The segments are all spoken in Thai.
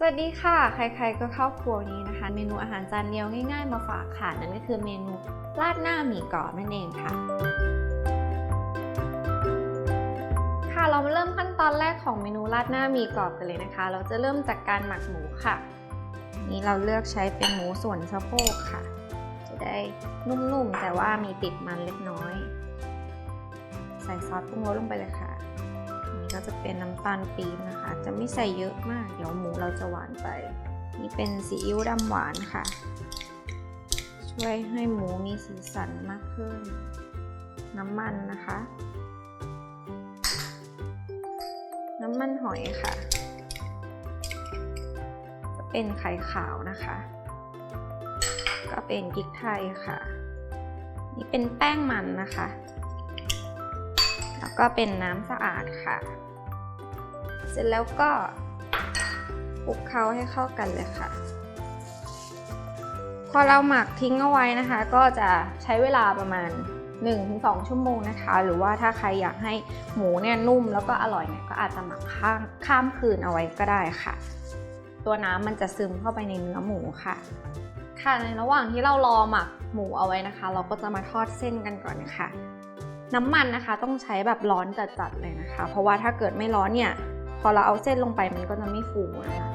วัสดีค่ะใครๆก็เข้าครัวนี้นะคะเมนูอาหารจานเดียวง่ายๆมาฝากค่ะนั่นก็คือเมนูราดหน้าหมี่กรอบนั่นเองค่ะเรามาเริ่มขั้นตอนแรกของเมนูราดหน้าหมี่กรอบกันเลยนะคะเราจะเริ่มจากการหมักหมูค่ะนี่เราเลือกใช้เป็นหมูส่วนสะโพกค่ะจะได้นุ่มๆแต่ว่ามีติดมันเล็กน้อยใส่ซอสปรุงรสลงไปเลยค่ะนี่ก็จะเป็นน้ำตาลปี๊บนะคะจะไม่ใส่เยอะมากเดี๋ยวหมูเราจะหวานไปนี่เป็นซีอิ๊วดำหวานค่ะช่วยให้หมูมีสีสันมากขึ้นน้ำมันนะคะน้ำมันหอยค่ะจะเป็นไข่ขาวนะคะก็เป็นพริกไทยค่ะนี่เป็นแป้งมันนะคะแล้วก็เป็นน้ำสะอาดค่ะเสร็จแล้วก็คลุกเคล้าให้เข้ากันเลยค่ะพอเราหมักทิ้งเอาไว้นะคะก็จะใช้เวลาประมาณ 1-2 ชั่วโมงนะคะหรือว่าถ้าใครอยากให้หมูเนี่ยนุ่มแล้วก็อร่อยเนี่ยก็อาจจะหมักข้ามคืนเอาไว้ก็ได้ค่ะตัวน้ำมันจะซึมเข้าไปในเนื้อหมูค่ะในระหว่างที่เรารอหมักหมูเอาไว้นะคะเราก็จะมาทอดเส้นกันก่อนนะคะน้ำมันนะคะต้องใช้แบบร้อนจัดๆเลยนะคะเพราะว่าถ้าเกิดไม่ร้อนเนี่ยพอเราเอาเส้นลงไปมันก็จะไม่ฟูนะคะ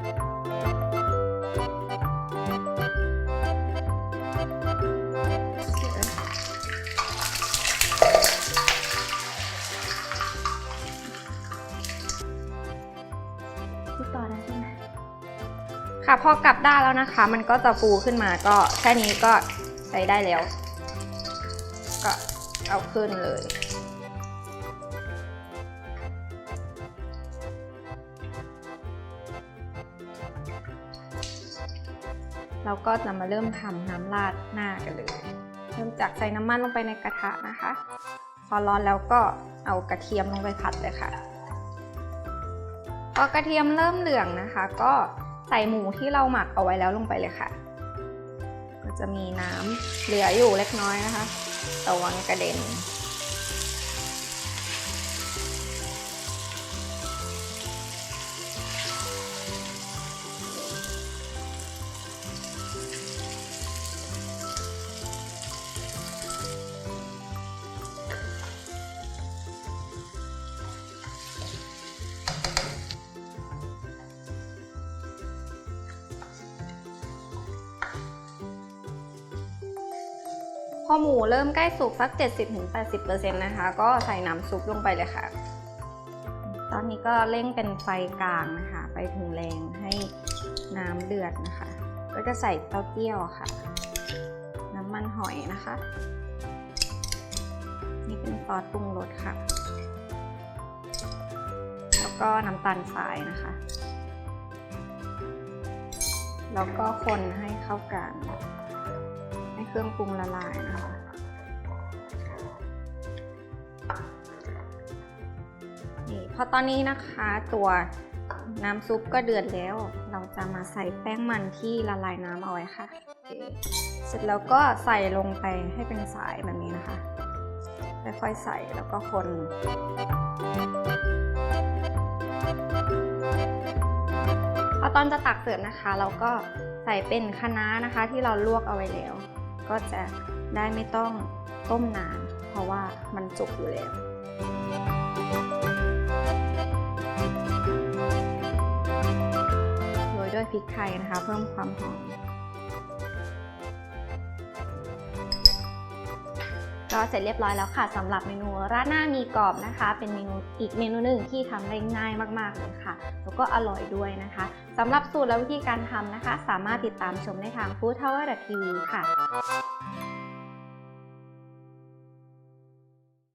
ต่อได้ใช่ไหมค่ะพอกลับด้านแล้วนะคะมันก็จะฟูขึ้นมาก็แค่นี้ก็ใช้ได้แล้วก็เอาขึ้นเลยเราก็จะมาเริ่มทำน้ำราดหน้ากันเลยเริ่มจากใส่น้ำมันลงไปในกระทะนะคะพอร้อนแล้วก็เอากระเทียมลงไปผัดเลยค่ะพอกระเทียมเริ่มเหลืองนะคะก็ใส่หมูที่เราหมักเอาไว้แล้วลงไปเลยค่ะก็จะมีน้ำเหลืออยู่เล็กน้อยนะคะระวังกระเด็นพอหมูเริ่มใกล้สุกสัก 70-80% นะคะก็ใส่น้ำซุปลงไปเลยค่ะตอนนี้ก็เร่งเป็นไฟกลางนะคะไปถึงแรงให้น้ำเดือดนะคะก็จะใส่เต้าเจี้ยวค่ะน้ำมันหอยนะคะนี่เป็นซอสปรุงรสค่ะแล้วก็น้ำตาลทรายนะคะแล้วก็คนให้เข้ากันให้เครื่องปรุงละลายนะคะนี่พอตอนนี้นะคะตัวน้ำซุปก็เดือดแล้วเราจะมาใส่แป้งมันที่ละลายน้ำเอาไว้ค่ะเสร็จแล้วก็ใส่ลงไปให้เป็นสายแบบนี้นะคะค่อยๆใส่แล้วก็คนพอตอนจะตักเสิร์ฟนะคะเราก็ใส่เป็นคะน้านะคะที่เราลวกเอาไว้แล้วก็จะได้ไม่ต้องต้มนานเพราะว่ามันสุกอยู่แล้วโรยด้วยพริกไทยนะคะเพิ่มความหอมก็เสร็จเรียบร้อยแล้วค่ะสำหรับเมนูราดหน้าหมี่กรอบนะคะเป็นเมนูอีกเมนูหนึ่งที่ทำได้ง่ายมากๆเลยค่ะแล้วก็อร่อยด้วยนะคะสำหรับสูตรและวิธีการทำนะคะสามารถติดตามชมได้ทาง Food Tower TV ค่ะ